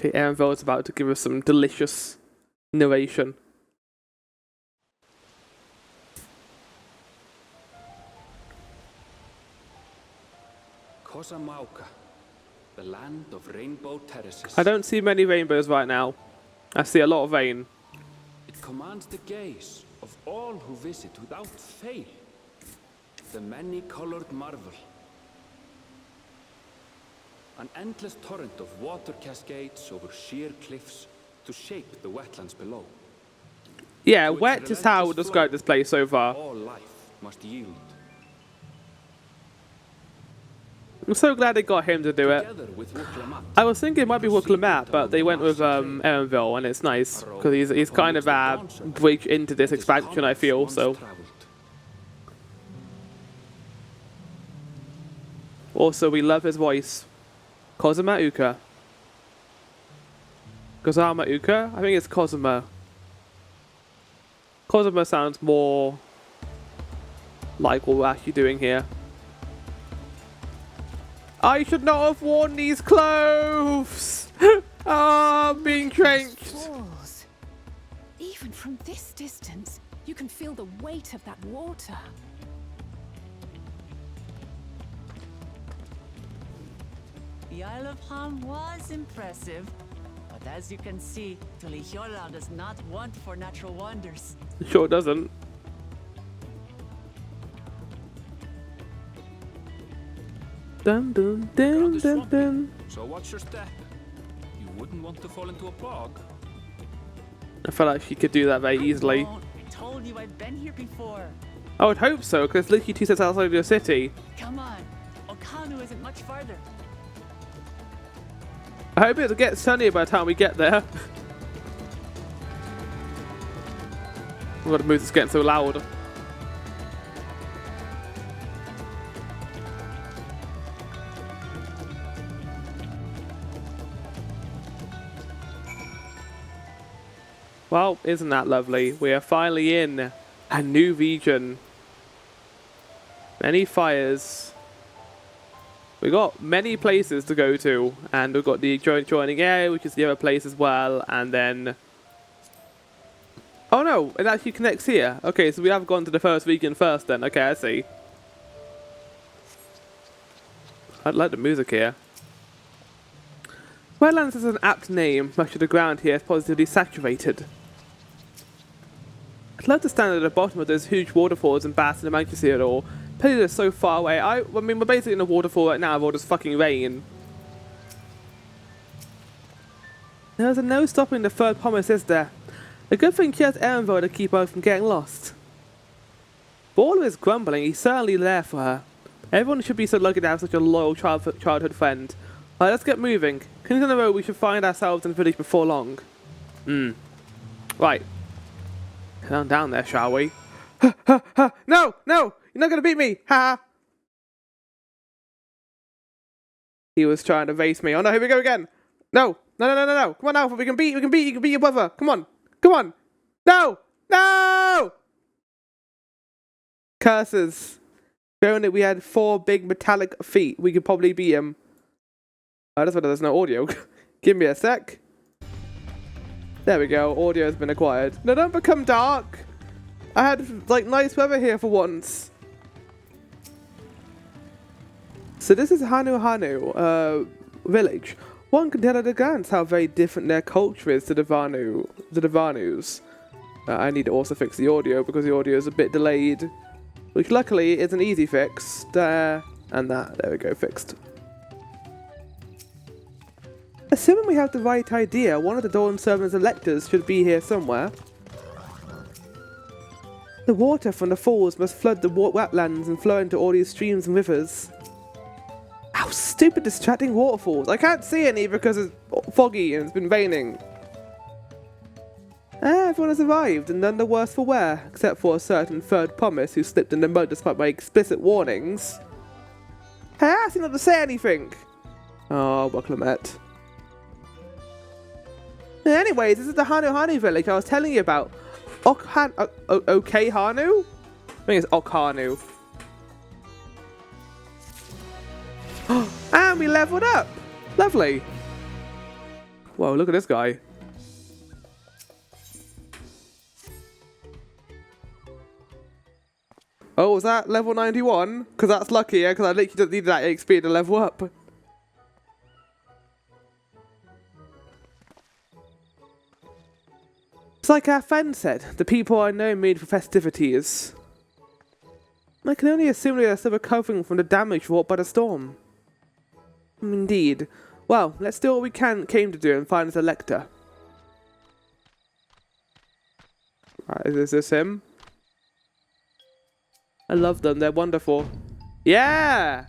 Okay, Erenville is about to give us some delicious narration. Kosamauka, the land of rainbow terraces. I don't see many rainbows right now. I see a lot of rain. It commands the gaze of all who visit without fail. The many-colored marvel. An endless torrent of water cascades over sheer cliffs to shape the wetlands below. Yeah, wet is how I would describe this place so far. All life must yield. I'm so glad they got him to do it. I was thinking it might be Wukalamat, but they went with Erenville, and it's nice because he's kind of a bridge into this expansion, I feel. So. Also, we love his voice. Kozuma Uka. Kozama Uka? I think it's Kozuma. Kozuma sounds more like what we're actually doing here. I should not have worn these clothes! I'm being drenched! Walls. Even from this distance, you can feel the weight of that water. The Isle of Ham was impressive, but as you can see, Tulihiola does not want for natural wonders. Sure doesn't. Dun dun dun dun dun. So watch your step. You wouldn't want to fall into a bog. I felt like she could do that very easily. I told you I've been here before. I would hope so, because it's literally 2 steps outside of your city. Come on, Okanu isn't much farther. I hope it'll get sunnier by the time we get there. Oh god, the music's getting so loud. Well, isn't that lovely? We are finally in a new region. Many fires. We got many places to go to, and we've got the joining area, which is the other place as well, and then... Oh no, it actually connects here. Okay, so we have gone to the first region first then. Okay, I see. I like the music here. Wetlands is an apt name. Much of the ground here is positively saturated. I'd love to stand at the bottom of those huge waterfalls and bask in the majesty of it all. Pity they're so far away. I mean, we're basically in a waterfall right now of all this fucking rain. There's no stopping the third promise, is there? A good thing she has Erenville to keep her from getting lost. For all of his grumbling, he's certainly there for her. Everyone should be so lucky to have such a loyal childhood friend. Alright, let's get moving. Continue on the road, we should find ourselves in the village before long. Right. Head on down there, shall we? No! No! You're not gonna beat me! Ha! He was trying to race me. Oh no, here we go again! No! No, no, no, no, no! Come on, Alpha, you can beat your brother! Come on! Come on! No! No! Curses. If only we had 4 big metallic feet, we could probably beat him. Oh, that's why there's no audio. Give me a sec. There we go, audio has been acquired. No, don't become dark! I had, like, nice weather here for once. So this is Hanu Hanu, village. One can tell at a glance how very different their culture is to the Vanus. I need to also fix the audio because the audio is a bit delayed. Which luckily is an easy fix. There, and that. There we go, fixed. Assuming we have the right idea, one of the Dawn Servant's electors should be here somewhere. The water from the falls must flood the wetlands and flow into all these streams and rivers. How stupid distracting waterfalls. I can't see any because it's foggy and it's been raining. Everyone has arrived and none the worse for wear, except for a certain third promise who slipped in the mud despite my explicit warnings. Hey, I asked you not to say anything. Oh, Wukalamat. Anyways, this is the Hanu Hanu village I was telling you about. Okay, Hanu? I think it's Okhanu. And we leveled up! Lovely. Whoa, look at this guy. Oh, was that level 91? Because that's lucky, yeah, because I literally just needed that XP to level up. It's like our friend said, the people I know made for festivities. I can only assume they are still recovering from the damage wrought by the storm. Indeed. Well, let's do what we came to do and find the Elector. Right, is this him? I love them, they're wonderful. Yeah!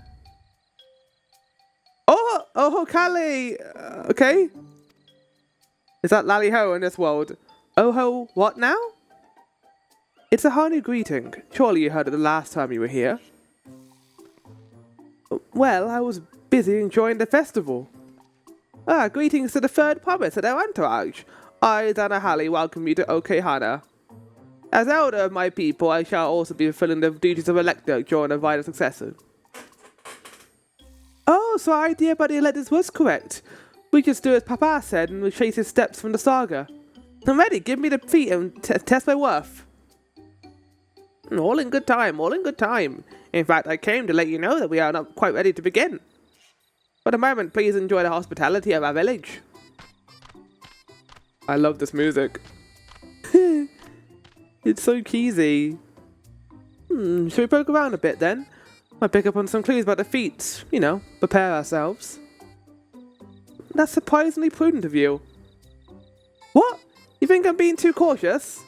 Oh, Callie! Okay. Is that Lally Ho in this world? Oh ho, what now? It's a whole new greeting. Surely you heard it the last time you were here. Well, I was busy enjoying the festival. Greetings to the third promise and our entourage. I, Dana Halley, welcome you to Okehana. As elder of my people, I shall also be fulfilling the duties of Elector during a vital successor. Oh, so our idea about the Electors was correct. We just do as Papa said and retrace his steps from the saga. I'm ready, give me the feat and test my worth. All in good time, all in good time. In fact, I came to let you know that we are not quite ready to begin. For the moment, please enjoy the hospitality of our village. I love this music. It's so cheesy. Shall we poke around a bit then? Might pick up on some clues about the feats. You know, prepare ourselves. That's surprisingly prudent of you. What? You think I'm being too cautious?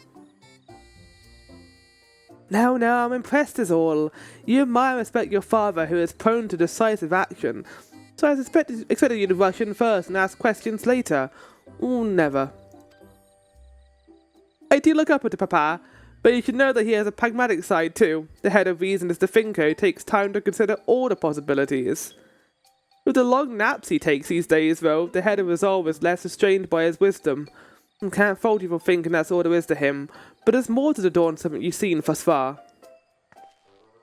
No, I'm impressed is all. You admire and respect your father who is prone to decisive action. So I expected you to rush in first and ask questions later. Oh, never. I do look up to Papa, but you should know that he has a pragmatic side too. The head of reason is the thinker who takes time to consider all the possibilities. With the long naps he takes these days though, the head of resolve is less restrained by his wisdom. I can't fault you for thinking that's all there is to him, but there's more to the Dawn something you've seen thus far.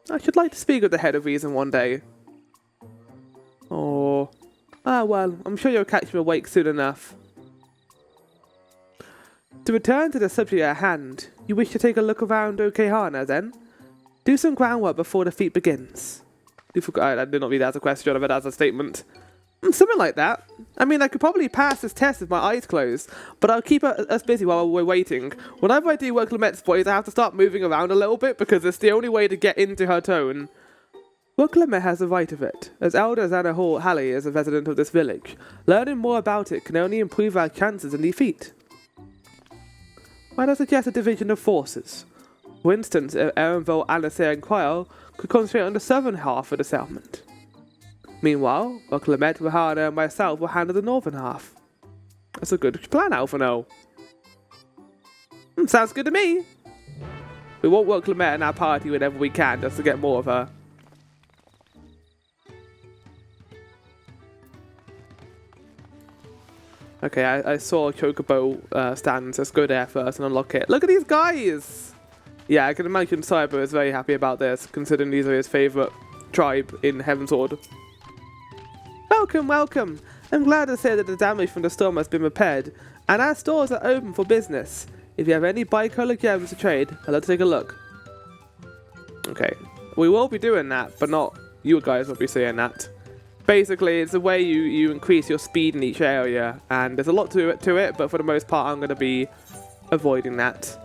I should like to speak with the head of reason one day. Oh. Well, I'm sure you'll catch me awake soon enough. To return to the subject at hand, you wish to take a look around Okehana then? Do some groundwork before the feat begins. I did not read that as a question, I read that as a statement. Something like that. I mean, I could probably pass this test with my eyes closed, but I'll keep us busy while we're waiting. Whenever I do work Lamette's voice, I have to start moving around a little bit because it's the only way to get into her tone. Work Lamette has the right of it. As elder Anna Hall Halley is a resident of this village, learning more about it can only improve our chances in defeat. Might I suggest a division of forces? For instance, if Erenville, Anastair and Quail could concentrate on the southern half of the settlement. Meanwhile, Lamette, Rahana and myself will handle the northern half. That's a good plan, Alphano. Sounds good to me. We won't work Lamette in our party whenever we can, just to get more of her. Okay, I saw Chocobo stands. Let's go there first and unlock it. Look at these guys! Yeah, I can imagine Cyber is very happy about this, considering these are his favourite tribe in Heavensward. Welcome! I'm glad to say that the damage from the storm has been repaired, and our stores are open for business. If you have any bicolor gems to trade, I'd love to take a look. Okay, we will be doing that, but not you guys will be seeing that. Basically, it's the way you increase your speed in each area, and there's a lot to it, but for the most part, I'm going to be avoiding that.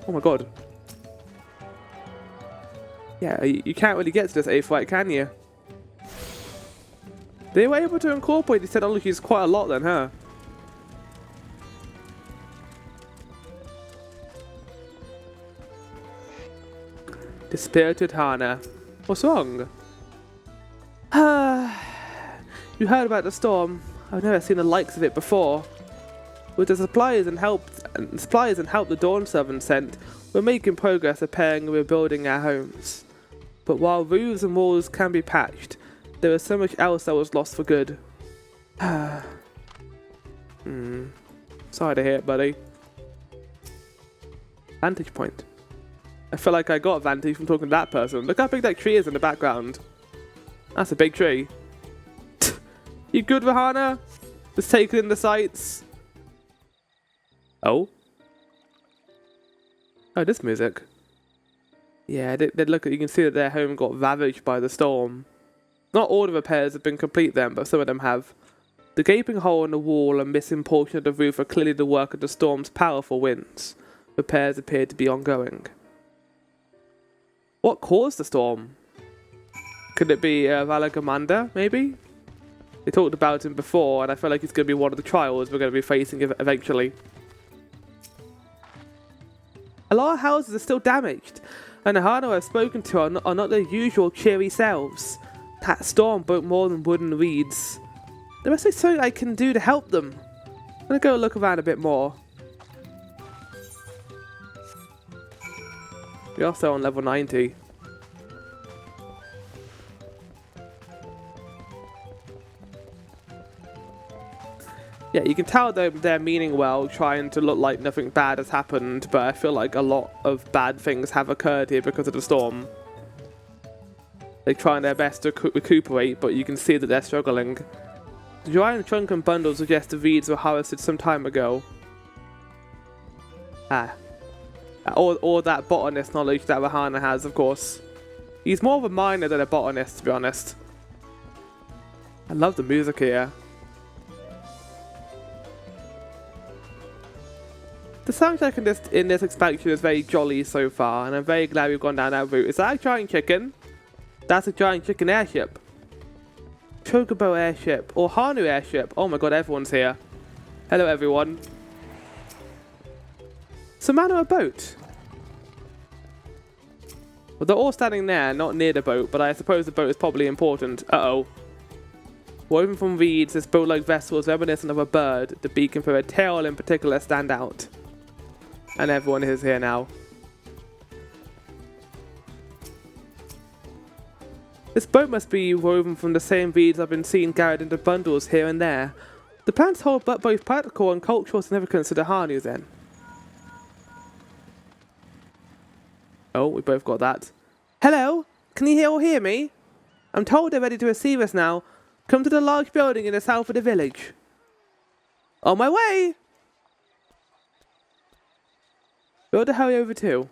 Oh my god. Yeah, you can't really get to this A-Flight, can you? They were able to incorporate these technologies quite a lot then, huh? Dispirited Hana. What's wrong? You heard about the storm. I've never seen the likes of it before. With the supplies and help the Dawn Servant sent, we're making progress repairing and rebuilding our homes. But while roofs and walls can be patched, there is so much else that was lost for good. Sorry to hear it, buddy. Vantage point. I feel like I got a vantage from talking to that person. Look how big that tree is in the background. That's a big tree. You good, Rahana? Just taking in the sights. Oh. Oh, this music. Yeah, they look. You can see that their home got ravaged by the storm. Not all the repairs have been complete then, but some of them have. The gaping hole in the wall and missing portion of the roof are clearly the work of the storm's powerful winds. Repairs appear to be ongoing. What caused the storm? Could it be Valagamanda, maybe? They talked about him before, and I feel like he's going to be one of the trials we're going to be facing eventually. A lot of houses are still damaged, and the Hano I've spoken to are not their usual cheery selves. That storm broke more than wood and reeds. There must be something I can do to help them. I'm going to go look around a bit more. We're also on level 90. Yeah, you can tell they're meaning well, trying to look like nothing bad has happened, but I feel like a lot of bad things have occurred here because of the storm. They're trying their best to recuperate, but you can see that they're struggling. The giant trunk and bundle suggest the reeds were harvested some time ago. Or that botanist knowledge that Rahana has, of course. He's more of a miner than a botanist, to be honest. I love the music here. The soundtrack in this expansion is very jolly so far, and I'm very glad we've gone down that route. Is that a giant chicken? That's a giant chicken airship. Chocobo airship, or Hanu airship. Oh my god, everyone's here. Hello everyone. Samana a boat. Well, they're all standing there, not near the boat, but I suppose the boat is probably important. Uh-oh. Woven from reeds, this boat-like vessel is reminiscent of a bird. The beak and her tail in particular stand out. And everyone is here now. This boat must be woven from the same reeds I've been seeing gathered into bundles here and there. The plants hold both practical and cultural significance to the Hanu then. Oh, we both got that. Hello? Can you all hear me? I'm told they're ready to receive us now. Come to the large building in the south of the village. On my way! We ought to hurry over too.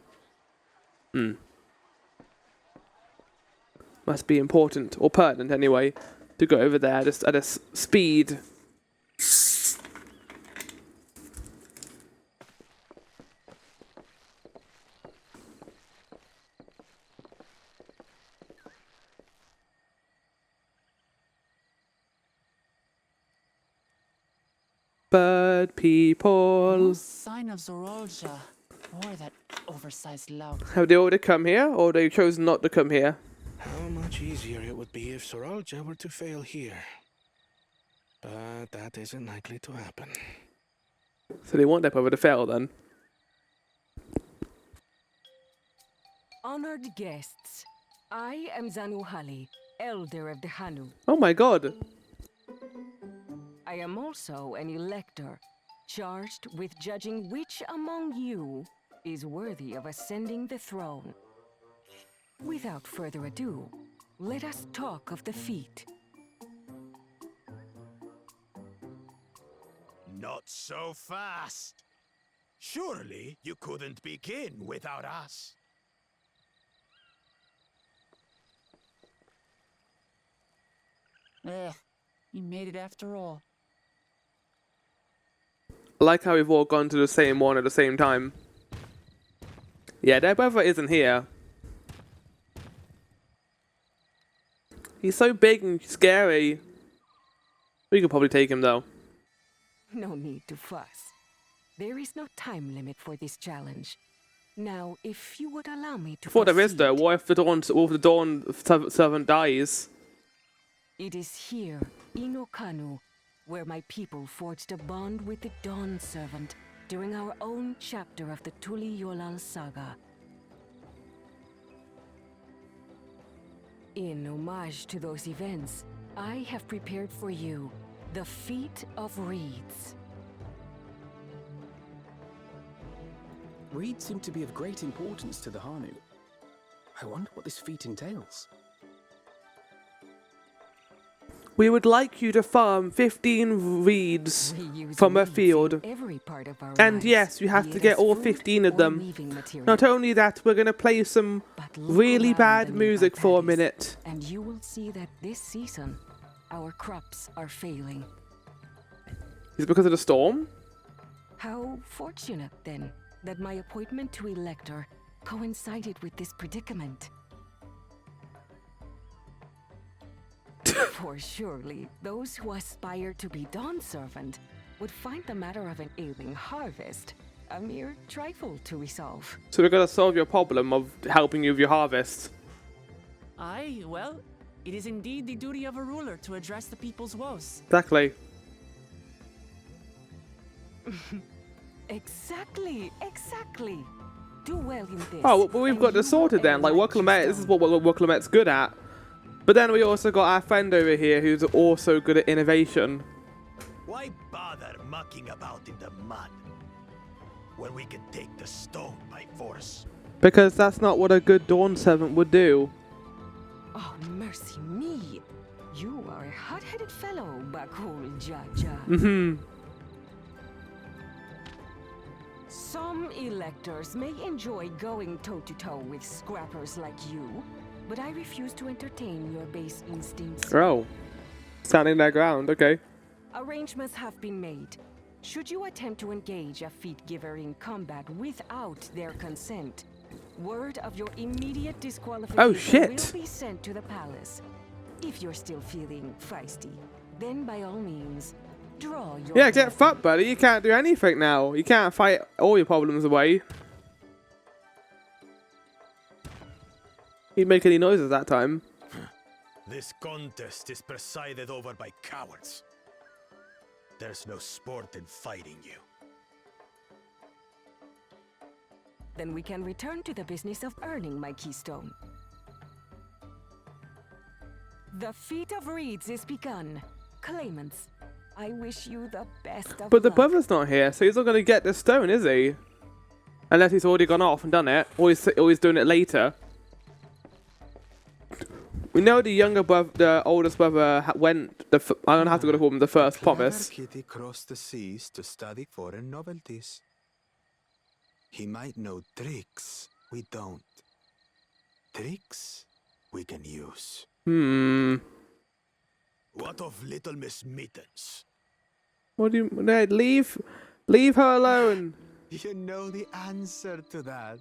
Must be important, or pertinent anyway, to go over there just at a speed. Bird people. No sign of Zorolja, or that oversized lout. Have they already come here, or they chosen not to come here? How much easier it would be if Soralja were to fail here. But that isn't likely to happen. So they want their brother to fail then? Honored guests, I am Zanuhali, elder of the Hanu. Oh my god. I am also an elector, charged with judging which among you is worthy of ascending the throne. Without further ado, let us talk of the feat. Not so fast. Surely you couldn't begin without us. You made it after all. I like how we've all gone to the same one at the same time. Yeah, their brother isn't here. He's so big and scary. We could probably take him though. No need to fuss. There is no time limit for this challenge. Now, if you would allow me to Before there is though, proceed, what if the Dawn servant dies? it is here, in Okanu, where my people forged a bond with the Dawn Servant during our own chapter of the Tuli Yolal saga. In homage to those events, I have prepared for you the Feat of Reeds. Reeds seem to be of great importance to the Hanu. I wonder what this feat entails. We would like you to farm 15 reeds We use from a weeds in field. every part of our And lives, yes, you have be to it get as all food 15 of or them. leaving material. Not only that, we're going to play some But look really around bad the nearby music for a paddies, minute. And you will see that this season, our crops are failing. Is it because of the storm? How fortunate, then, that my appointment to Elector coincided with this predicament. For surely, those who aspire to be Dawn Servant would find the matter of an ailing harvest a mere trifle to resolve. So we're going to solve your problem of helping you with your harvest. Aye, well, it is indeed the duty of a ruler to address the people's woes. Exactly. Exactly. Do well in this. Oh, well, we've and got you this sorted will then. earn Like, my Woklomet, this is keystone. what Woklomet's good at. But then we also got our friend over here who's also good at innovation. Why bother mucking about in the mud when we can take the stone by force? Because that's not what a good Dawn Servant would do. Oh, mercy me. You are a hot-headed fellow, Bakul Jaja. Mm-hmm. Some electors may enjoy going toe-to-toe with scrappers like you, but I refuse to entertain your base instincts. Oh. Standing their ground, okay. Arrangements have been made. Should you attempt to engage a feat giver in combat without their consent, word of your immediate disqualification shit. will be sent to the palace. If you're still feeling feisty, then by all means, draw your Yeah, get weapon. fucked, buddy. You can't do anything now. You can't fight all your problems away. He didn't make any noises that time. This contest is presided over by cowards. There's no sport in fighting you. Then we can return to the business of earning my keystone. The feat of reeds is begun. Claimants, I wish you the best of But the luck. brother's not here, so he's not going to get the stone, is he? Unless he's already gone off and done it, or he's doing it later. We know the younger brother, the oldest brother went. I'm gonna have to go to him the first promise. Kitty crossed the seas to study foreign novelties. He might know tricks we don't. Tricks we can use. What of little Miss Mittens? What do you? Ned, leave her alone. You know the answer to that.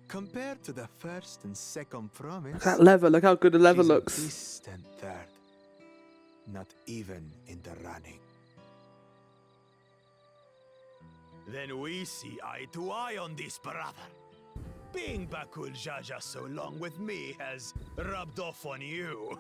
Compared to the first and second promise, Look at that leather. Look how good the leather she's a looks. distant third. Not even in the running. Then we see eye to eye on this, brother. Being Bakul Jaja so long with me has rubbed off on you.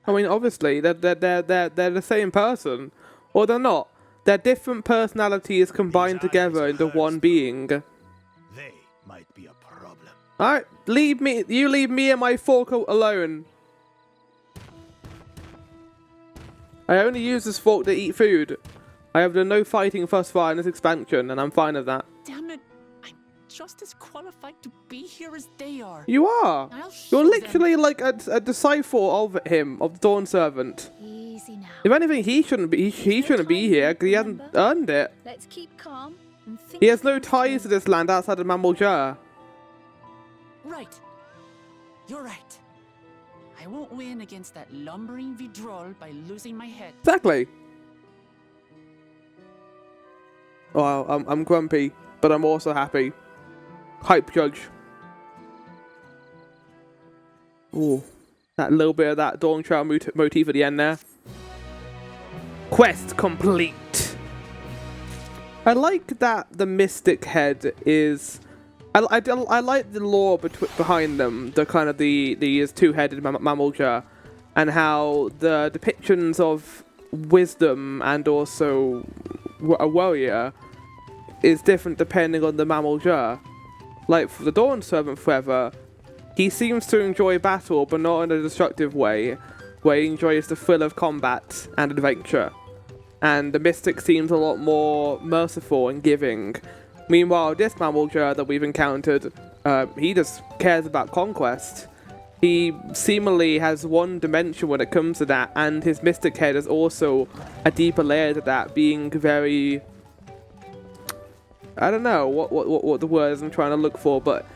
I mean, obviously they're the same person, or they're not. They're different personalities combined These together eyes into hers, one bro. being. They might be a problem. Alright, leave me. You leave me and my fork alone. I only use this fork to eat food. I have done no fighting thus far in this expansion, and I'm fine with that. Damn it! I'm just as qualified to be here as they are. You are. I'll show You're them. literally like a disciple of him, of the Dawn Servant. Easy now. If anything, he shouldn't be. He shouldn't be here because he hasn't earned it. Let's keep calm and think. He has no ties to this land outside of Mamuljar. Right. You're right. I won't win against that lumbering Vidrol by losing my head. Exactly. Oh, I'm grumpy, but I'm also happy. Hype judge. Ooh, that little bit of that Dawntrail motif at the end there. Quest complete. I like that the Mystic Head is. I like the lore behind them. The kind of the two-headed Mamuljar, and how the depictions of wisdom and also a warrior is different depending on the Mamuljar. Like for the Dawn Servant forever, he seems to enjoy battle, but not in a destructive way, where he enjoys the thrill of combat and adventure. And the Mystic seems a lot more merciful and giving. Meanwhile, this Mamuljar that we've encountered, he just cares about conquest. he seemingly has one dimension when it comes to that, and his mystic head is also a deeper layer to that, being very, I don't know what the word is I'm trying to look for, but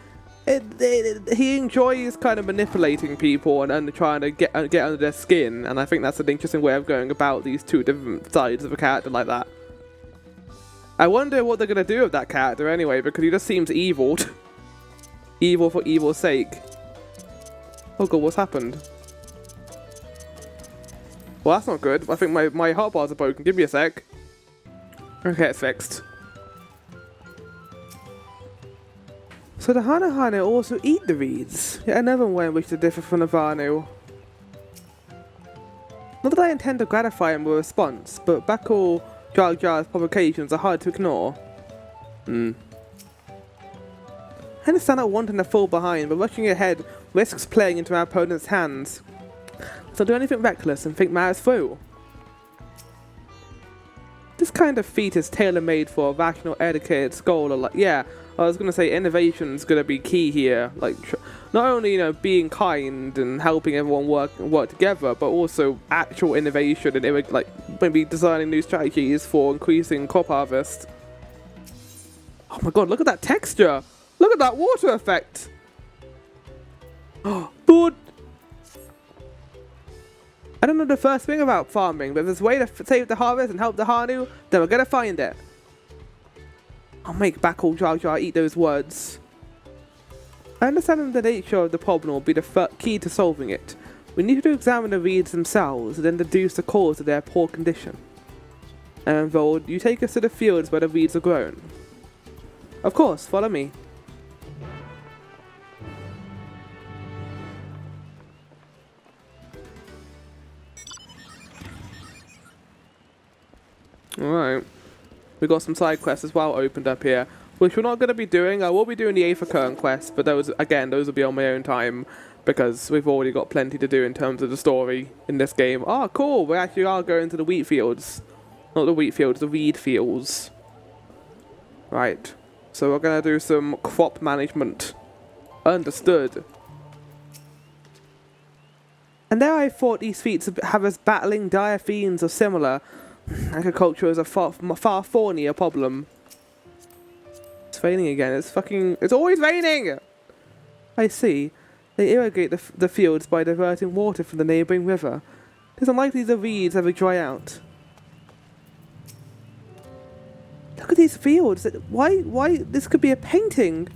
he enjoys kind of manipulating people and trying to get under their skin, and I think that's an interesting way of going about these two different sides of a character like that. I wonder what they're going to do with that character anyway, because he just seems evil. Evil for evil's sake. Oh god, what's happened? Well, that's not good. I think my hotbars are broken. Give me a sec. Okay, it's fixed. So the Hanu also eat the reeds. Yet another way in which they differ from the Vanu. Not that I intend to gratify him with a response, but Bakul Jar Jar's provocations are hard to ignore. I understand not wanting to fall behind, but rushing ahead risks playing into our opponent's hands. So do anything reckless and think matters through. This kind of feat is tailor-made for a rational, educated scholar. Like, yeah, I was gonna say innovation's gonna be key here. Like, not only being kind and helping everyone work together, but also actual innovation and like maybe designing new strategies for increasing crop harvest. Oh my god, look at that texture! Look at that water effect! Oh, but I don't know the first thing about farming, but if there's a way to save the harvest and help the Hanu, then we're gonna find it. I'll make Bakul Jar Jar eat those words. Understanding the nature of the problem will be the key to solving it. We need to examine the reeds themselves and then deduce the cause of their poor condition. And Vold, you take us to the fields where the reeds are grown. Of course, follow me. Alright. We got some side quests as well opened up here, which we're not going to be doing. I will be doing the 8th recurrent quest, but those will be on my own time, because we've already got plenty to do in terms of the story in this game. Oh, cool! We actually are going to the wheat fields. Not the wheat fields, the reed fields. Right. So we're going to do some crop management. Understood. And there I thought these feats have us battling dire fiends or similar. Agriculture is a far thornier problem. It's raining again. It's always raining! I see. They irrigate the fields by diverting water from the neighbouring river. It is unlikely the reeds ever dry out. Look at these fields. Why? This could be a painting.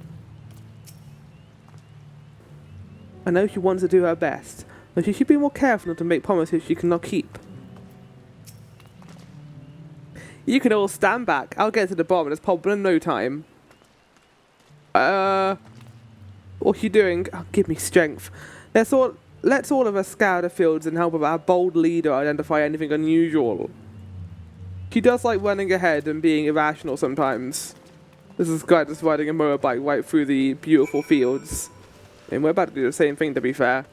I know she wants to do her best, but she should be more careful not to make promises she cannot keep. You can all stand back. I'll get to the bottom of this problem in no time. What you doing? Oh, give me strength. Let's all of us scour the fields and help our bold leader identify anything unusual. She does like running ahead and being irrational sometimes. This is guy just riding a motorbike right through the beautiful fields. And we're about to do the same thing, to be fair.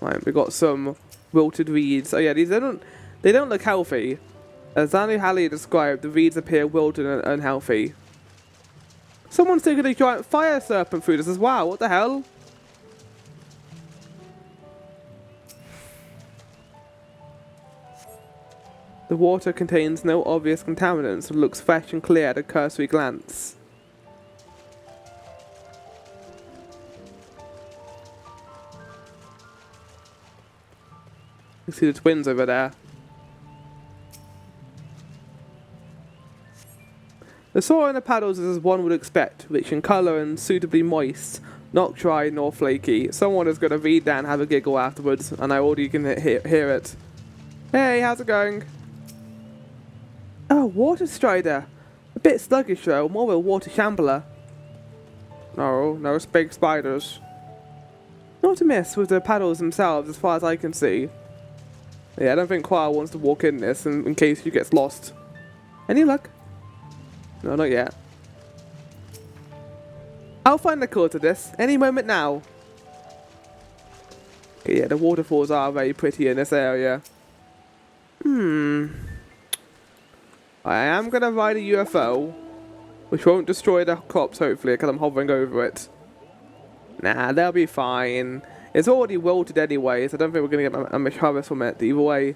Right, we got some wilted reeds. Oh yeah, they don't look healthy. As Zanu Halley described, the reeds appear wilted and unhealthy. Someone's taking a giant fire serpent through this as well. What the hell? The water contains no obvious contaminants and looks fresh and clear at a cursory glance. You see the twins over there. The soil in the paddles is as one would expect, rich in colour and suitably moist, not dry nor flaky. Someone is going to read that and have a giggle afterwards, and I already can hear it. Hey, how's it going? Oh, water strider. A bit sluggish though, more of a water shambler. No big spiders. Not to miss with the paddles themselves as far as I can see. Yeah, I don't think Qual wants to walk in this in case she gets lost. Any luck? No, not yet. I'll find the cause to this any moment now. Okay, yeah, the waterfalls are very pretty in this area. I am going to ride a UFO, which won't destroy the crops, hopefully, because I'm hovering over it. Nah, they'll be fine. It's already wilted anyway, so I don't think we're going to get a much harvest from it either way.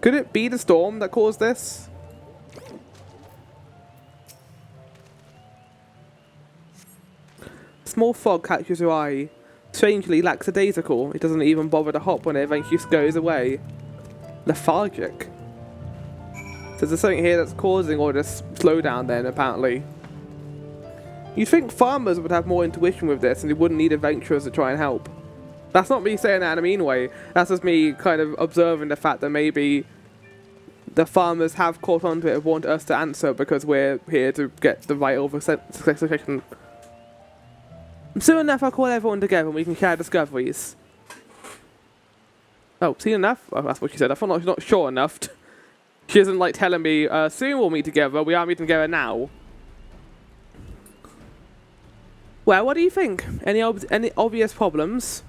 Could it be the storm that caused this? Small fog catches your eye. Strangely lackadaisical. It doesn't even bother to hop when it eventually goes away. Lethargic. So there's something here that's causing all this slowdown then, apparently. You'd think farmers would have more intuition with this and they wouldn't need adventurers to try and help. That's not me saying that in a mean way. That's just me kind of observing the fact that maybe the farmers have caught on to it and want us to answer because we're here to get the vital situation. Soon enough, I'll call everyone together and we can share discoveries. Oh, seen enough? Oh, that's what she said. I thought she's not sure enough. She isn't like telling me, soon we'll meet together. We are meeting together now. Well, what do you think? Any obvious problems?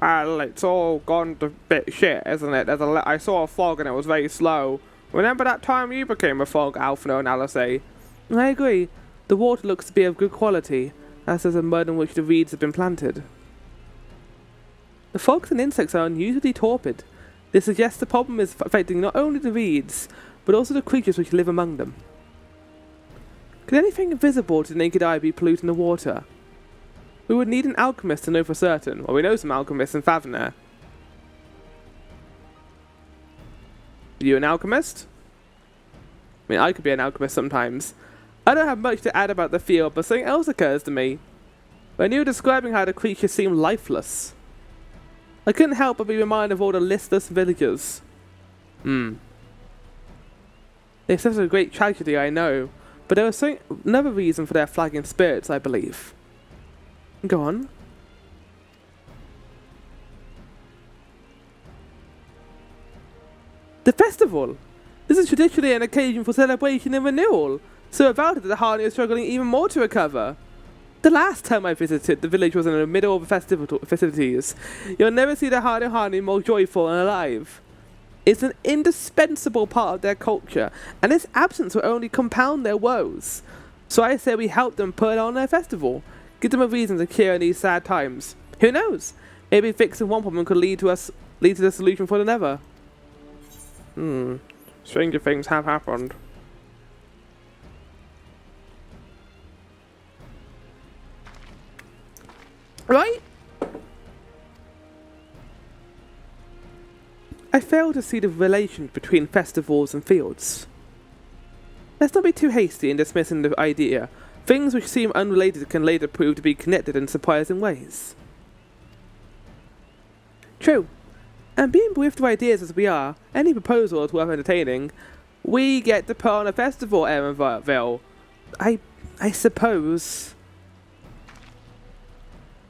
Well, it's all gone to bit shit, isn't it? I saw a fog and it was very slow. Remember that time you became a fog, Alphino and Alice? I agree. The water looks to be of good quality, as does the mud in which the reeds have been planted. The frogs and insects are unusually torpid. This suggests the problem is affecting not only the reeds, but also the creatures which live among them. Could anything invisible to the naked eye be polluting the water? We would need an alchemist to know for certain. Well, we know some alchemists in Favner. You an alchemist? I mean, I could be an alchemist sometimes. I don't have much to add about the field, but something else occurs to me. When you were describing how the creatures seem lifeless, I couldn't help but be reminded of all the listless villagers. It's such a great tragedy, I know, but there was another reason for their flagging spirits, I believe. Go on. The festival! This is traditionally an occasion for celebration and renewal, so about it the Harney is struggling even more to recover. The last time I visited, the village was in the middle of the festivities. You'll never see the Harney more joyful and alive. It's an indispensable part of their culture, and its absence will only compound their woes. So I say we help them put on their festival. Give them a reason to cheer in these sad times. Who knows? Maybe fixing one problem could lead to the solution for another. Stranger things have happened. Right? I fail to see the relation between festivals and fields. Let's not be too hasty in dismissing the idea. Things which seem unrelated can later prove to be connected in surprising ways. True. And being bereft of ideas as we are, any proposal is worth entertaining. We get to put on a festival, Erenville. I suppose.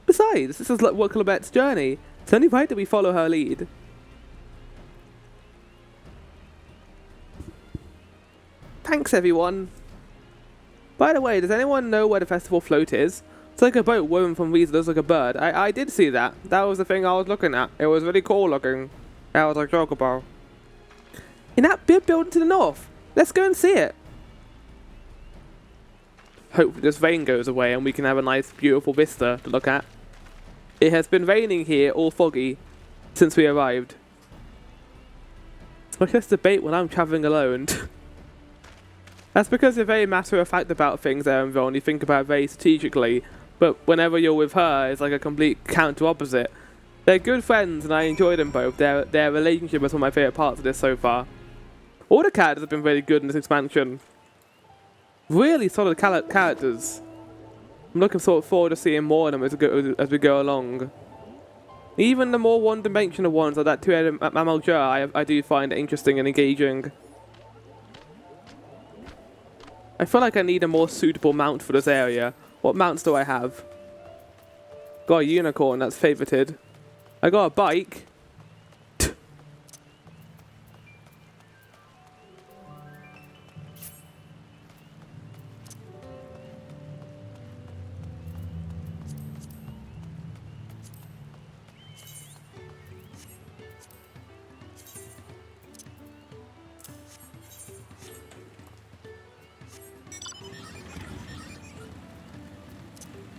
Besides, this is like Colabette's journey. It's only right that we follow her lead. Thanks, everyone. By the way, does anyone know where the festival float is? It's like a boat woven from reeds that looks like a bird. I did see that. That was the thing I was looking at. It was really cool looking. That was like Chocobo. In that big building to the north. Let's go and see it. Hopefully this rain goes away and we can have a nice beautiful vista to look at. It has been raining here, all foggy, since we arrived. It's much less debate when I'm travelling alone. That's because you're very matter-of-fact about things, Erenville, and you think about it very strategically. But whenever you're with her, it's like a complete counter-opposite. They're good friends, and I enjoy them both. Their relationship is one of my favourite parts of this so far. All the characters have been really good in this expansion. Really solid characters. I'm looking forward to seeing more of them as we go along. Even the more one-dimensional ones, like that two-headed Mamalja, I do find interesting and engaging. I feel like I need a more suitable mount for this area. What mounts do I have? Got a unicorn, that's favorited. I got a bike.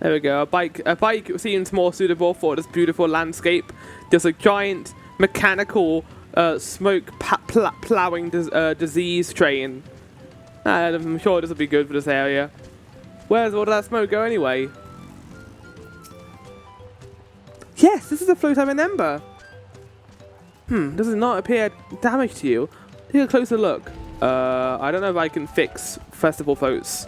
There we go. A bike seems more suitable for this beautiful landscape. There's a giant mechanical smoke plowing disease train. And I'm sure this will be good for this area. Where's all that smoke go anyway? Yes, this is the float I remember. Does it not appear damaged to you? Take a closer look. I don't know if I can fix festival floats.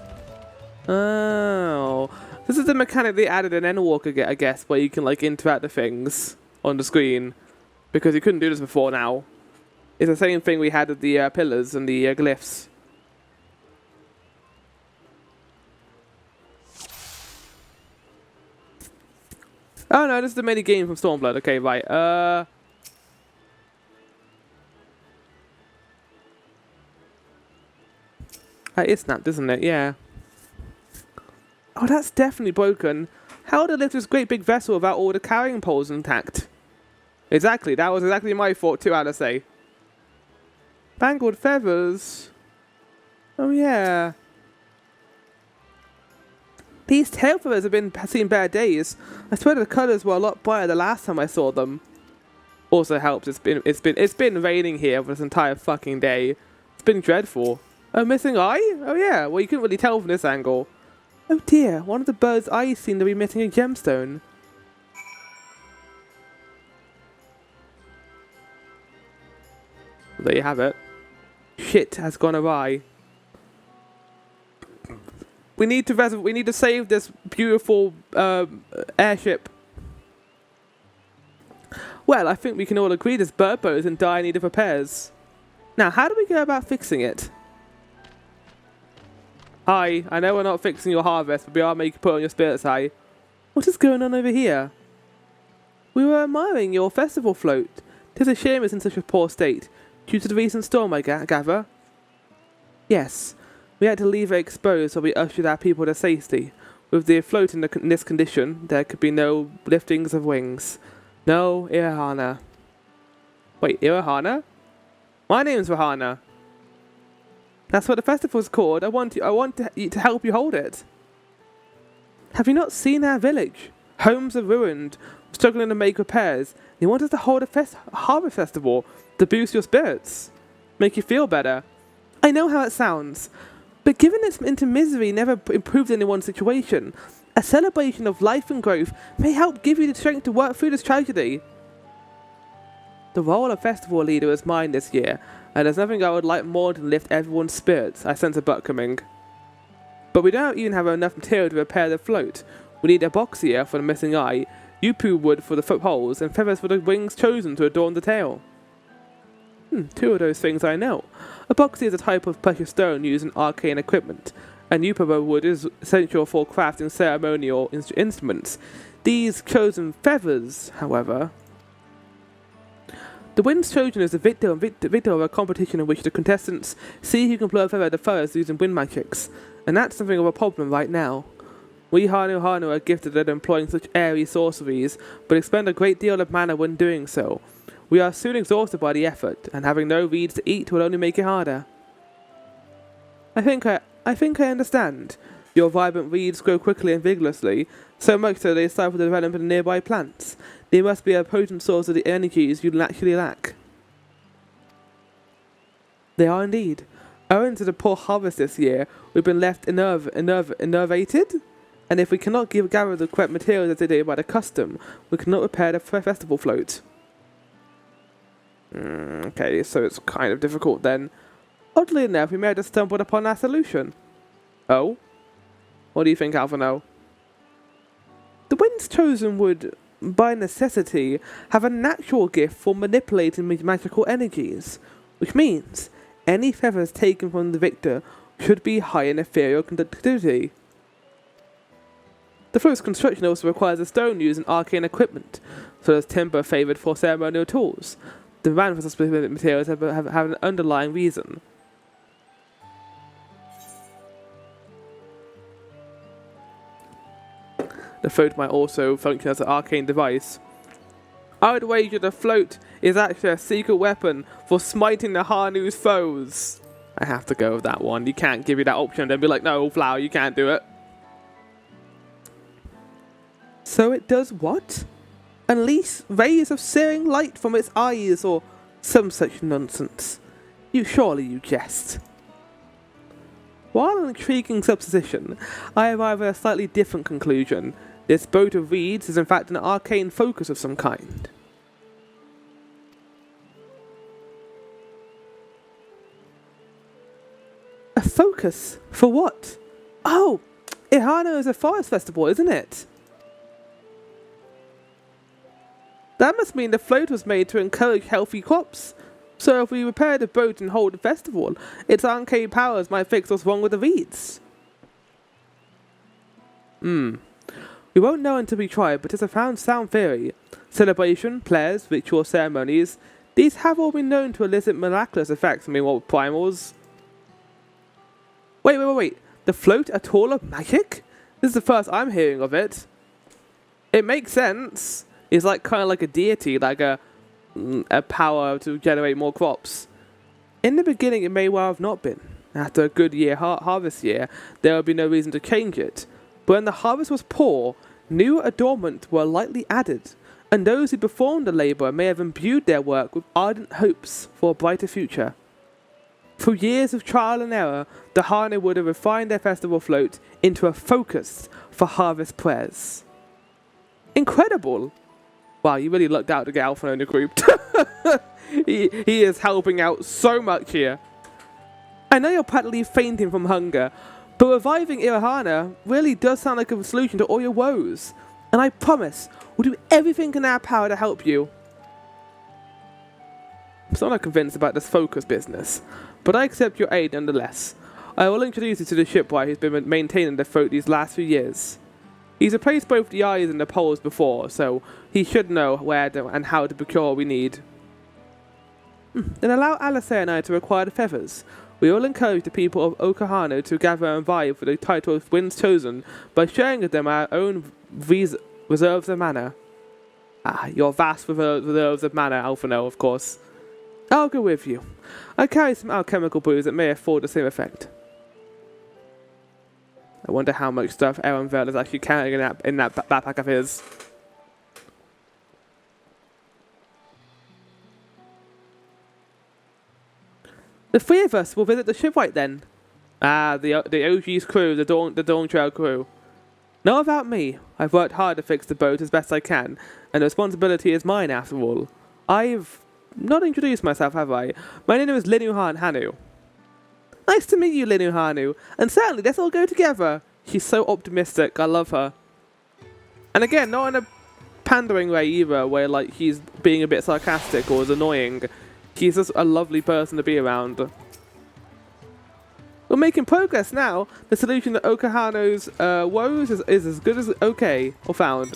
Oh. This is the mechanic they added in Endwalker, I guess, where you can like interact with things on the screen. Because you couldn't do this before now. It's the same thing we had with the pillars and the glyphs. Oh no, this is the mini game from Stormblood. Okay, right. That is snapped, isn't it? Yeah. Oh, that's definitely broken. How would I lift this great big vessel without all the carrying poles intact? Exactly, that was exactly my thought too, I'd say. Bangled feathers. Oh yeah. These tail feathers have seen better days. I swear the colours were a lot brighter the last time I saw them. Also helps, it's been raining here for this entire fucking day. It's been dreadful. Oh, missing eye? Oh yeah, well you couldn't really tell from this angle. Oh dear, one of the bird's eyes seemed to be missing a gemstone. There you have it. Shit has gone awry. We need to save this beautiful airship. Well, I think we can all agree this bird boat is in dire need of repairs. Now, how do we go about fixing it? Hi, I know we're not fixing your harvest, but we are making put on your spirits high. What is going on over here? We were admiring your festival float. 'Tis a shame it's in such a poor state, due to the recent storm, I gather. Yes, we had to leave it exposed while we ushered our people to safety. With the float in this condition, there could be no liftings of wings. No Irahana. Wait, Irahana? My name's Rahana. That's what the festival's called. I want to help you hold it. Have you not seen our village? Homes are ruined, struggling to make repairs. You want us to hold a harvest festival to boost your spirits, make you feel better. I know how it sounds, but giving us into misery never improves anyone's situation. A celebration of life and growth may help give you the strength to work through this tragedy. The role of festival leader is mine this year, and there's nothing I would like more than lift everyone's spirits. I sense a butt coming. But we don't even have enough material to repair the float. We need a box here for the missing eye, yupu wood for the footholes, and feathers for the wings chosen to adorn the tail. Two of those things I know. A boxy is a type of precious stone used in arcane equipment, and yupa wood is essential for crafting ceremonial instruments. These chosen feathers, however... The Wind's Trojan is the victor of a competition in which the contestants see who can blow a feather at the foes using wind magics, and that's something of a problem right now. We Hanu are gifted at employing such airy sorceries, but expend a great deal of mana when doing so. We are soon exhausted by the effort, and having no reeds to eat will only make it harder. I think I understand. Your vibrant reeds grow quickly and vigorously, so much so they stifle the development of nearby plants. They must be a potent source of the energies you naturally lack. They are indeed. Owing to the poor harvest this year, we've been left enervated, and if we cannot gather the correct materials as they did by the custom, we cannot repair the festival float. Okay, so it's kind of difficult then. Oddly enough, we may have just stumbled upon our solution. Oh? What do you think, Alvino? The Wind's Chosen would, by necessity, have a natural gift for manipulating magical energies, which means any feathers taken from the victor should be high in ethereal conductivity. The float's construction also requires a stone used in arcane equipment, so as timber favoured for ceremonial tools. The demand for such specific materials have an underlying reason. The float might also function as an arcane device. I would wager the float is actually a secret weapon for smiting the Hanu's foes. I have to go with that one. You can't give you that option and then be like, no, Flower, you can't do it. So it does what? Unleash rays of searing light from its eyes or some such nonsense. You jest. While an intriguing supposition, I arrive at a slightly different conclusion. This boat of reeds is in fact an arcane focus of some kind. A focus? For what? Oh! Ihana is a forest festival, isn't it? That must mean the float was made to encourage healthy crops. So if we repair the boat and hold the festival, its arcane powers might fix what's wrong with the reeds. We won't know until we try, but it's a sound theory. Celebration, players, ritual ceremonies, these have all been known to elicit miraculous effects from what primals. Wait. The float a tool of magic? This is the first I'm hearing of it. It makes sense. It's like kind of like a deity, like a power to generate more crops. In the beginning, it may well have not been. After a good year, harvest year, there would be no reason to change it. But when the harvest was poor, new adornments were lightly added, and those who performed the labour may have imbued their work with ardent hopes for a brighter future. Through years of trial and error, the Hane would have refined their festival float into a focus for harvest prayers. Incredible! Wow, you really lucked out to get Alpha in the group. he is helping out so much here. I know you're practically fainting from hunger, but reviving Irahana really does sound like a solution to all your woes. And I promise, we'll do everything in our power to help you. I'm still not convinced about this focus business, but I accept your aid nonetheless. I will introduce you to the shipwright who's been maintaining the float these last few years. He's replaced both the eyes and the poles before, so he should know where and how to procure what we need. Then allow Alice and I to acquire the feathers. We will encourage the people of Okahano to gather and vie for the title of Winds Chosen by sharing with them our own reserves of mana. Your vast reserves of mana, Alphino, of course. I'll go with you. I carry some alchemical brews that may afford the same effect. I wonder how much stuff Erenvel is actually carrying in that backpack of his. The three of us will visit the shipwright then. The OG's crew, the Dawntrail crew. Know about me. I've worked hard to fix the boat as best I can, and the responsibility is mine after all. I've not introduced myself, have I? My name is Linuhan Hanu. Nice to meet you, Linu Hanu, and certainly let's all go together. She's so optimistic, I love her. And again, not in a pandering way either, where like she's being a bit sarcastic or is annoying. She's just a lovely person to be around. We're making progress now. The solution to Okahano's woes is as good as okay, or found.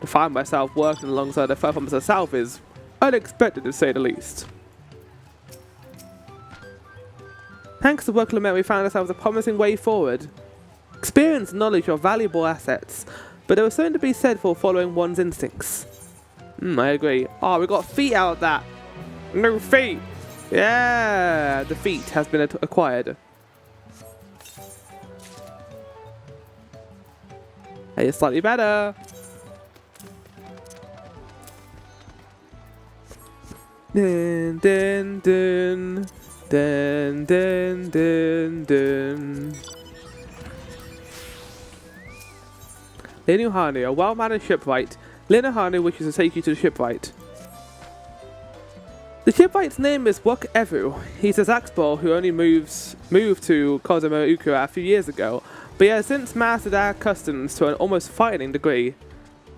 To find myself working alongside the performance herself is unexpected to say the least. Thanks to work Lament, we found ourselves a promising way forward. Experience and knowledge are valuable assets, but there was something to be said for following one's instincts. I agree. Oh, we got feet out of that. No feet. Yeah, the feet has been acquired. Hey, it's slightly better. Dun dun dun. Dun dun dun dun. Linu Hanu, a well-mannered shipwright. Linu Hanu wishes to take you to the shipwright. The shipwright's name is Wuk Evu. He's a Zaxbol who only moved to Kozimo Ukura a few years ago, but he has since mastered our customs to an almost frightening degree.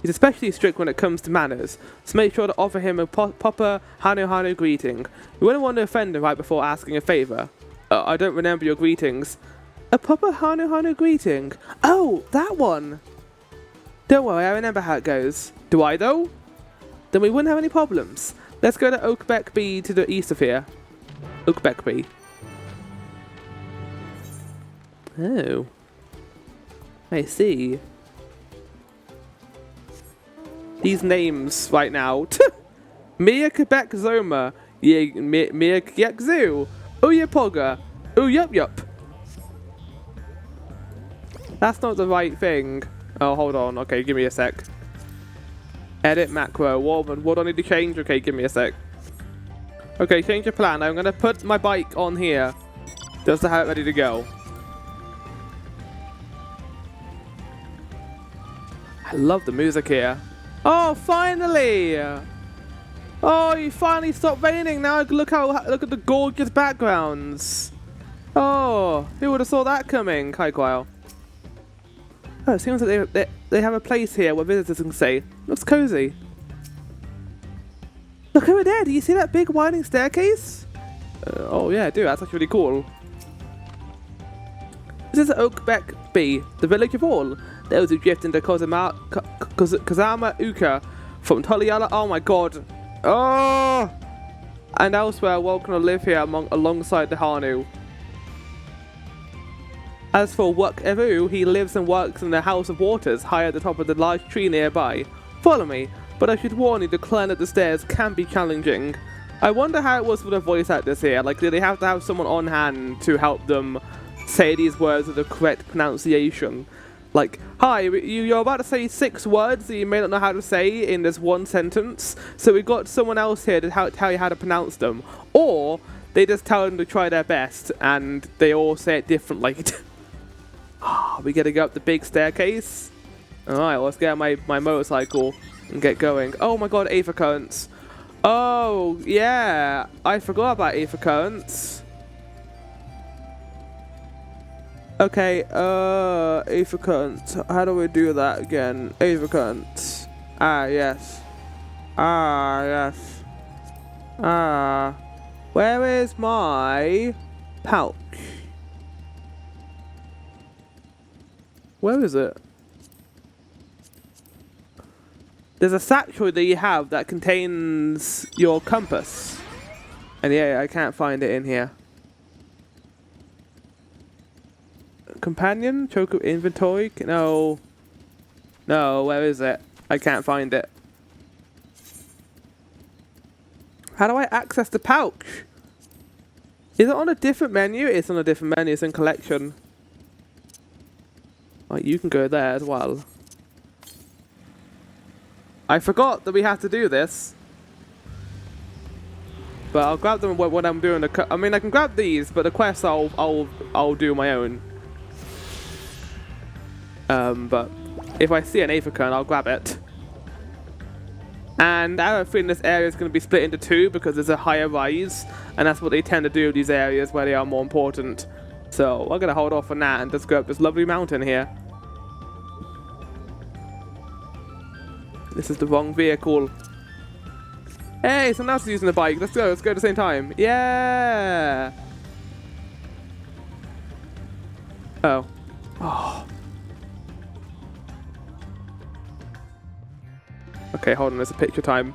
He's especially strict when it comes to manners, so make sure to offer him a proper Hanu greeting. You wouldn't want to offend him right before asking a favour. I don't remember your greetings. A proper Hanu greeting? Oh, that one! Don't worry, I remember how it goes. Do I though? Then we wouldn't have any problems. Let's go to Oakbeckby to the east of here. Oakbeckby. Oh. I see. These names right now. Mia Quebec Zoma. Mia Kyek Zoo. Uyapoga. Uyup. That's not the right thing. Oh, hold on. Okay, give me a sec. Edit macro. What do I need to change? Okay, give me a sec. Okay, change your plan. I'm gonna put my bike on here just to have it ready to go. I love the music here. Oh, finally! Oh, you finally stopped raining. Now look at the gorgeous backgrounds. Oh, who would have saw that coming? Hi, Quail. Oh, it seems like they have a place here where visitors can stay. Looks cozy. Look over there. Do you see that big winding staircase? Oh yeah, I do. That's actually really cool. This is Oakbeck B, the village of all. Those who drift into Kazama Uka from Toliala. Oh my god. Oh! And elsewhere, welcome to live here alongside the Hanu. As for Wuk-Evu, he lives and works in the House of Waters, high at the top of the large tree nearby. Follow me, but I should warn you, the climb up the stairs can be challenging. I wonder how it was for the voice actors here. Like, did they have to have someone on hand to help them say these words with the correct pronunciation? Like, hi, you're about to say 6 words that you may not know how to say in this one sentence, so we got someone else here to tell you how to pronounce them. Or, they just tell them to try their best, and they all say it differently. We gotta go up the big staircase. Alright, let's get my motorcycle and get going. Oh my god, Aether Currents. Oh, yeah, I forgot about Aether Currents. Okay, Aether Currents. How do we do that again? Aether Currents. Ah, yes. Ah, yes. Ah. Where is my pouch? Where is it? There's a satchel that you have that contains your compass. And yeah, I can't find it in here. Companion? Choke of inventory? No. No, where is it? I can't find it. How do I access the pouch? Is it on a different menu? It's on a different menu. It's in collection. Right, you can go there as well. I forgot that we have to do this. But I'll grab them when I'm doing the. I mean, I can grab these, but the quests I'll do my own. But if I see an Aether Current, I'll grab it. And I have a feeling this area is going to be split into 2 because there's a higher rise, and that's what they tend to do in these areas where they are more important. So I'm going to hold off on that and just go up this lovely mountain here. This is the wrong vehicle. Hey, someone else is using the bike. Let's go at the same time. Yeah! Oh. Oh. Okay, hold on, there's a picture time.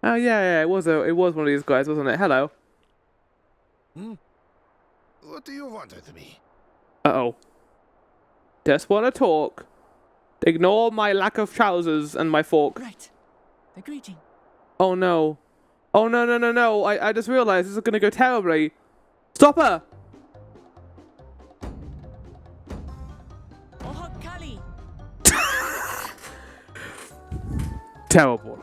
Oh yeah, it was one of these guys, wasn't it? Hello. What do you want with me? Uh-oh. Just want to talk. Ignore my lack of trousers and my fork. Right. The greeting. Oh no. Oh no, no, no, no. I just realized this is going to go terribly. Stop her! Oh, Kali. Terrible.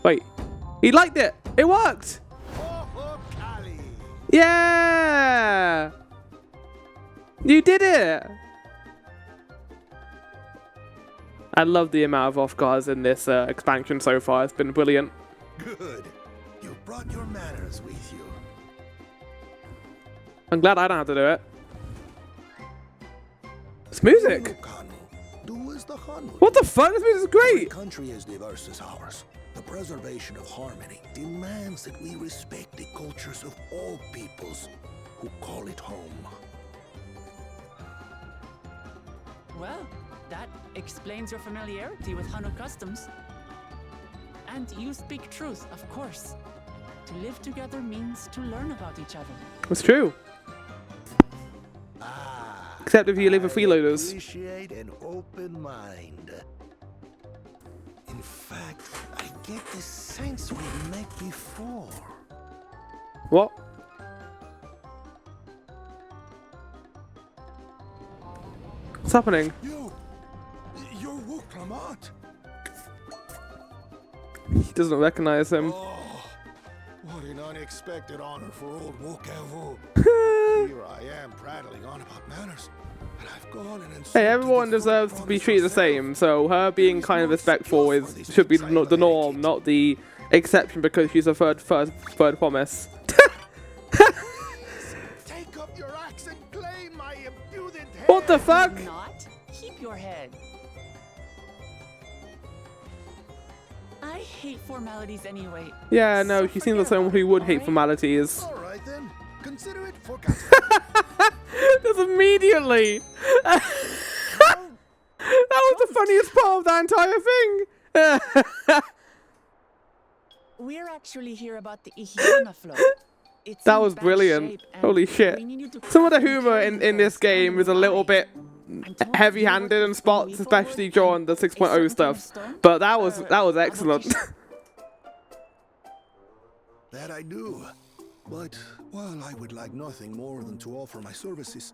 Wait. He liked it! It worked! Yeah! You did it! I love the amount of off-guards in this expansion so far. It's been brilliant. Good. You brought your manners with you. I'm glad I don't have to do it. It's music! is the Hanu. What the fuck? This music is A great! country as diverse as ours, the preservation of harmony demands that we respect the cultures of all peoples who call it home. Well, that explains your familiarity with Hanu customs. And you speak truth, of course. To live together means to learn about each other. It's true. Except if you live with I freeloaders. appreciate an open mind. In fact, I get the sense we've met before. What? What's happening? You're Wuklamat. He doesn't recognize him. Oh, what an unexpected honor for old Wukavu. Here I am prattling on about manners, and I've gone and insulted Hey, everyone the deserves third to be promise treated the herself. same, so her being kind of respectful should be the norm, not the exception because she's a third promise. Take up your axe and claim my impudent head. What the fuck? Not? Keep your head. I hate formalities anyway. Yeah, no, So she seems like forget someone about who it, would hate alright? formalities. All right then, consider it forgotten. Just immediately! That was the funniest part of that entire thing! We're actually here about the Ihiana float. It's That in was bad brilliant. shape, and Holy shit. we need you to Some of the craft and humor carry in the this floats game down is a the little line. bit I'm told you heavy-handed work in with spots, Weeple especially wood during and the a 6.0 certain kind of stuff. stone. But that was excellent. Avocation. That I do. But while I would like nothing more than to offer my services,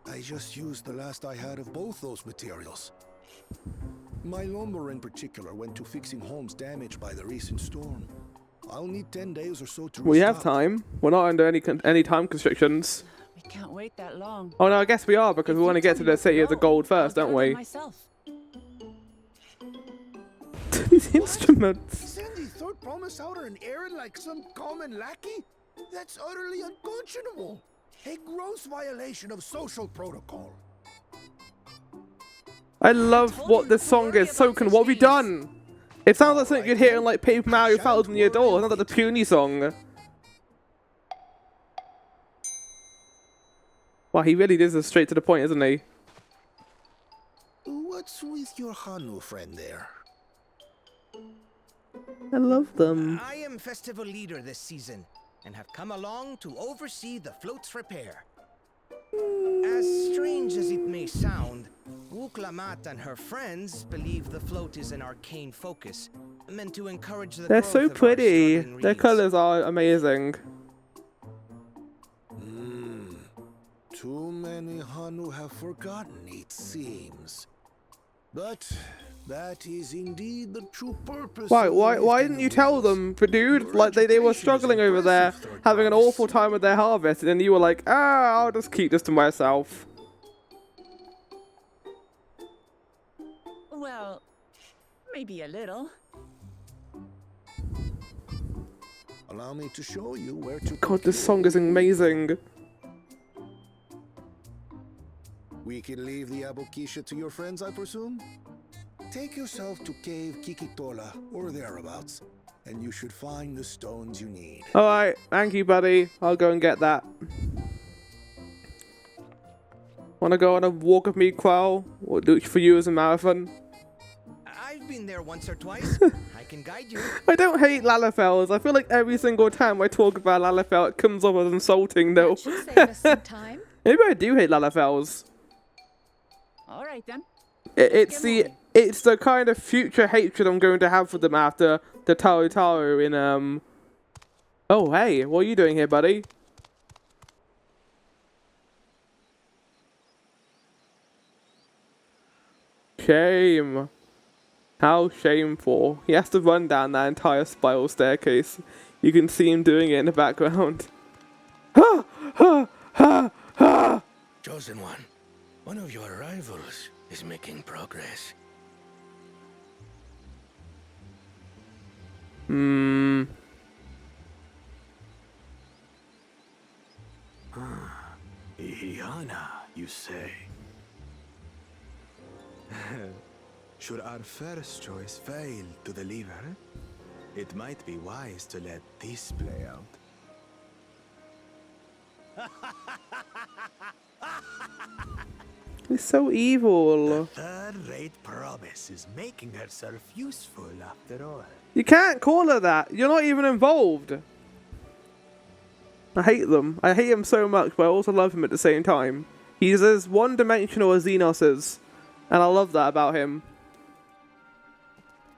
I just used the last I had of both those materials. My lumber in particular went to fixing homes damaged by the recent storm. I'll need 10 days or so to We have restock. time. We're not under any time constrictions. We can't wait that long. Oh no, I guess we are because If we you want to tell get to me the where city of the go, gold first, I'll don't go there we? myself. These instruments. Send the third promise out on an errand like some common lackey? That's utterly unconscionable. A gross violation of social protocol. I love told what you this not to song worry is. So about can such what have we things. done? It sounds like something you'd hear in like Paper Mario Shan't 1000 Year Door. It's not like the puny song. Wow, he really is straight to the point, isn't he? What's with your Hanu friend there? I love them. I am festival leader this season and have come along to oversee the float's repair. As strange as it may sound, Wuklamat and her friends believe the float is an arcane focus, meant to encourage the They're growth so of our pretty. struggling Their reeds. colors are amazing. Too many Hanu have forgotten, it seems. But that is indeed the true purpose. Why of why lifting didn't the you tell wheels. them, but dude? Your Like they were education is struggling over there, impressive, third having an promise. awful time with their harvest, and then you were like, ah, I'll just keep this to myself. Well, maybe a little. Allow me to show you where to. God, this song is amazing. We can leave the Abokisha to your friends, I presume? Take yourself to Cave Kikitola or thereabouts, and you should find the stones you need. Alright, thank you, buddy. I'll go and get that. Wanna go on a walk with me, Quell? We'll do it for you as a marathon. I've been there once or twice. I can guide you. I don't hate Lalafels. I feel like every single time I talk about Lalafell, it comes off as insulting, though. That should save us some time. Maybe I do hate Lalafels. All right then. It's the kind of future hatred I'm going to have for them after the Taru in Oh hey, what are you doing here, buddy? Shame. How shameful. He has to run down that entire spiral staircase. You can see him doing it in the background. Ha! Ha! Ha! Ha! Chosen one of your rivals is making progress. Ihiana, you say? Should our first choice fail to deliver, it might be wise to let this play out. He's so evil. Third-rate promise is making herself useful after all. You can't call her that. You're not even involved. I hate them. I hate him so much, but I also love him at the same time. He's as one-dimensional as Xenos is, and I love that about him.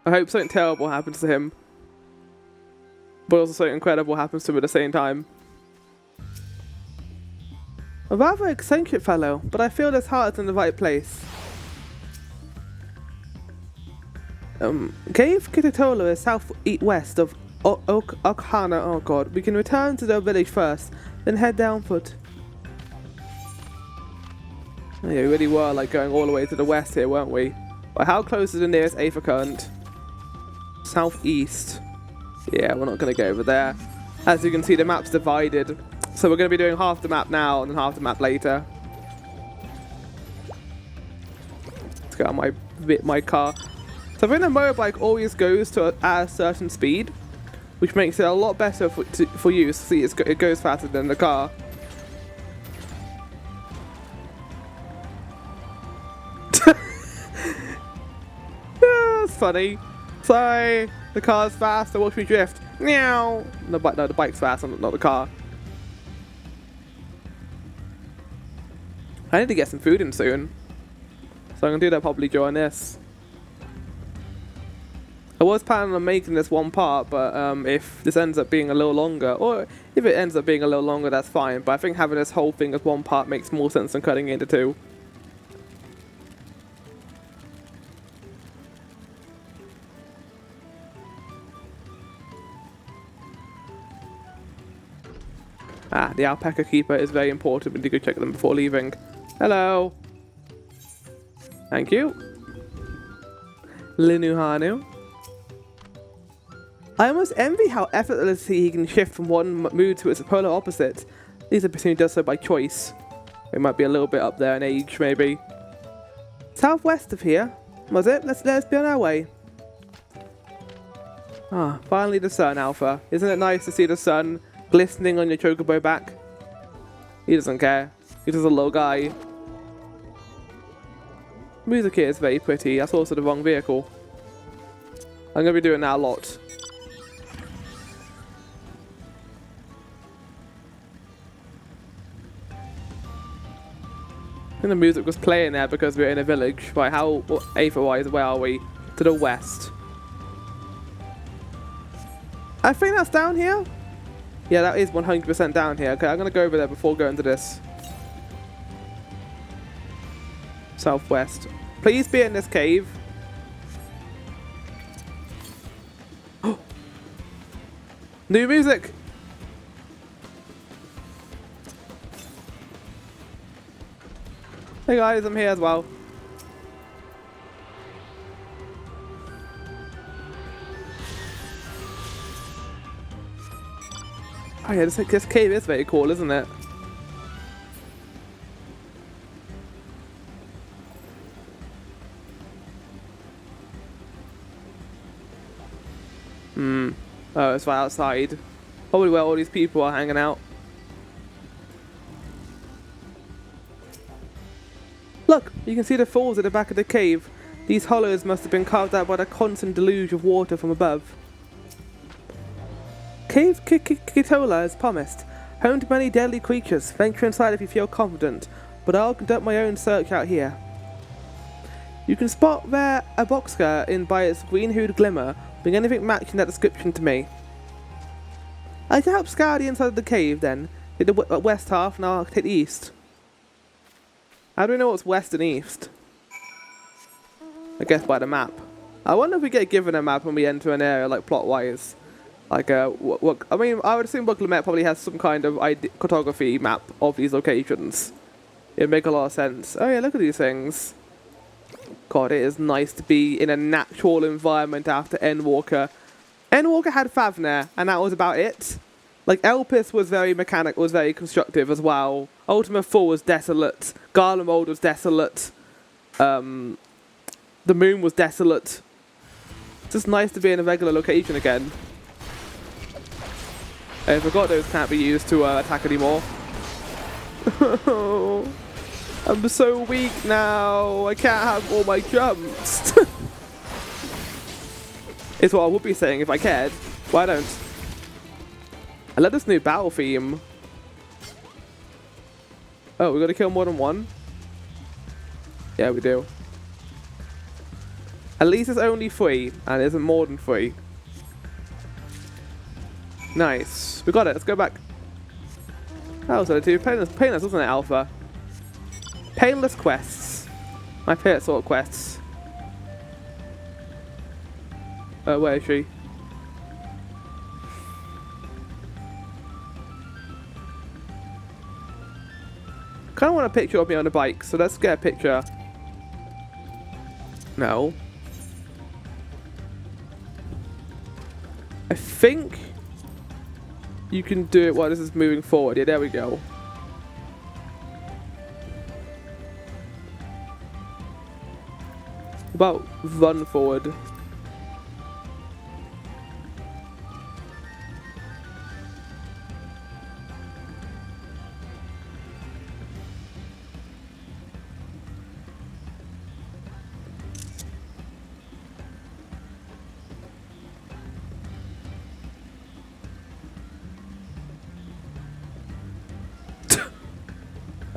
I hope something terrible happens to him, but also something incredible happens to him at the same time. A rather eccentric fellow, but I feel his heart is in the right place. Cave Kitatola is southwest of Okhana. Oh god, we can return to the village first, then head down foot. Oh, yeah, we really were like going all the way to the west here, weren't we? But how close is the nearest Aether current? Southeast. Yeah, we're not going to go over there. As you can see, the map's divided. So we're going to be doing half the map now and then half the map later. Let's get out my car. So I think the motorbike always goes to at a certain speed, which makes it a lot better for use. See, it goes faster than the car. That's funny. Sorry, the car's fast, so watch me drift. Meow. No, the bike's fast, not the car. I need to get some food in soon, so I'm gonna do that probably during this. I was planning on making this one part, but if this ends up being a little longer, or if it ends up being a little longer, that's fine. But I think having this whole thing as one part makes more sense than cutting it into two. Ah, the alpaca keeper is very important. We need to go check them before leaving. Hello. Thank you. Linuhanu. I almost envy how effortlessly he can shift from one mood to its polar opposite. At least I presume he does so by choice. It might be a little bit up there in age, maybe. Southwest of here, was it? Let's be on our way. Ah, finally the sun, Alpha. Isn't it nice to see the sun glistening on your chocobo back? He doesn't care. He's just a little guy. Music here is very pretty. That's also the wrong vehicle. I'm going to be doing that a lot. I think the music was playing there because we're in a village. Right, how Aether-wise, where are we? To the west. I think that's down here. Yeah, that is 100% down here. Okay, I'm going to go over there before going to this. Southwest. Please be in this cave. New music! Hey guys, I'm here as well. Oh yeah, this cave is very cool, isn't it? Oh, it's right outside. Probably where all these people are hanging out. Look, you can see the falls at the back of the cave. These hollows must have been carved out by the constant deluge of water from above. Cave Kitola as promised. Home to many deadly creatures. Venture inside if you feel confident, but I'll conduct my own search out here. You can spot there a boxcar in by its green-hued glimmer. Bring anything matching that description to me. I can help scour the inside of the cave then. Take the west half and I'll take the east. How do we know what's west and east? I guess by the map. I wonder if we get given a map when we enter an area, like plot-wise. Like, I mean, I would assume Booklet probably has some kind of cartography map of these locations. It'd make a lot of sense. Oh yeah, look at these things. God, it is nice to be in a natural environment after Endwalker. Endwalker had Favner, and that was about it. Like, Elpis was very mechanical, was very constructive as well. Ultima 4 was desolate. Garlemald was desolate. The moon was desolate. It's just nice to be in a regular location again. I forgot those can't be used to attack anymore. I'm so weak now. I can't have all my jumps. Is what I would be saying if I cared. But I don't. I love this new battle theme. Oh, we gotta kill more than one? Yeah, we do. At least it's only 3, and it isn't more than 3. Nice. We got it. Let's go back. That was too painless, wasn't it, Alpha? Painless quests. My favorite sort of quests. Where is she? Kind of want a picture of me on a bike, so let's get a picture. No. I think you can do it while this is moving forward. Yeah, there we go. About run forward.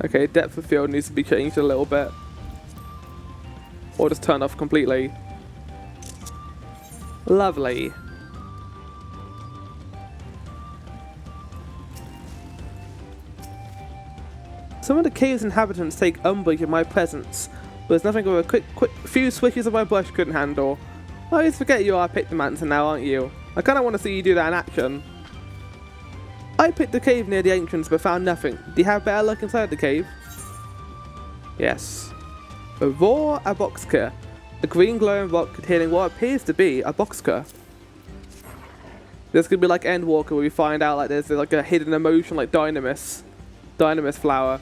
Okay, depth of field needs to be changed a little bit. Or just turn off completely. Lovely. Some of the cave's inhabitants take umbrage at my presence, but there's nothing of a quick few swishes of my brush couldn't handle. I always forget you are Pictomancer now, aren't you? I kinda wanna see you do that in action. I picked the cave near the entrance but found nothing. Do you have better luck inside the cave? Yes. A boxcar. A green glowing rock containing what appears to be a boxcar. This could be like Endwalker where we find out like there's like a hidden emotion like Dynamis flower.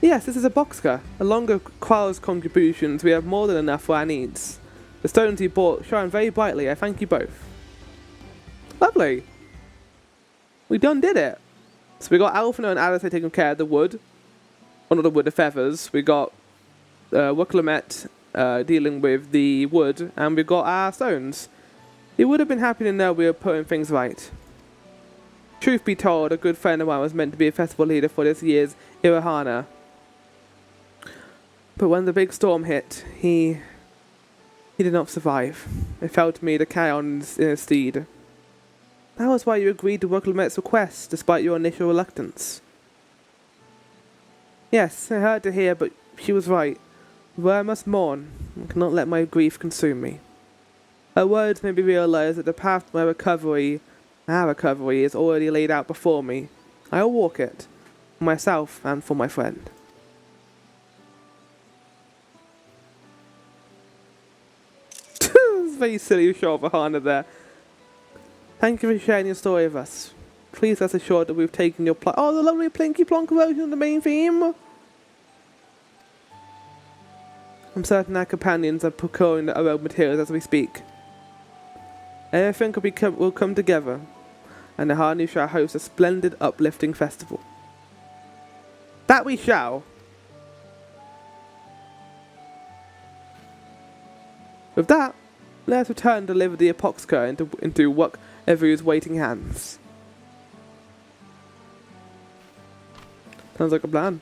Yes, this is a boxcar. Along with Qual's contributions, we have more than enough for our needs. The stones you bought shine very brightly. I thank you both. Lovely. We done did it. So we got Alphino and Alice taking care of the wood. Well, not the wood, the feathers. We got Wuklamette dealing with the wood. And we got our stones. He would have been happy to know we were putting things right. Truth be told, a good friend of mine was meant to be a festival leader for this year's Irahana. But when the big storm hit, he did not survive. It fell to me to carry on in his stead. That was why you agreed to Wuklamette's request, despite your initial reluctance. Yes, I heard to hear, but she was right. Though I must mourn, I cannot let my grief consume me. Her words made me realize that the path to my recovery, our recovery, is already laid out before me. I will walk it, for myself and for my friend. It's very silly show of a Hana there. Thank you for sharing your story with us. Please rest assured that we've taken your oh, the lovely Plinky Plonk version of the main theme. I'm certain our companions are procuring our own materials as we speak. Everything will come together, and the Harnu shall host a splendid, uplifting festival. That we shall. With that, let us return and deliver the Apoxcar into Wukevu's waiting hands. Sounds like a plan.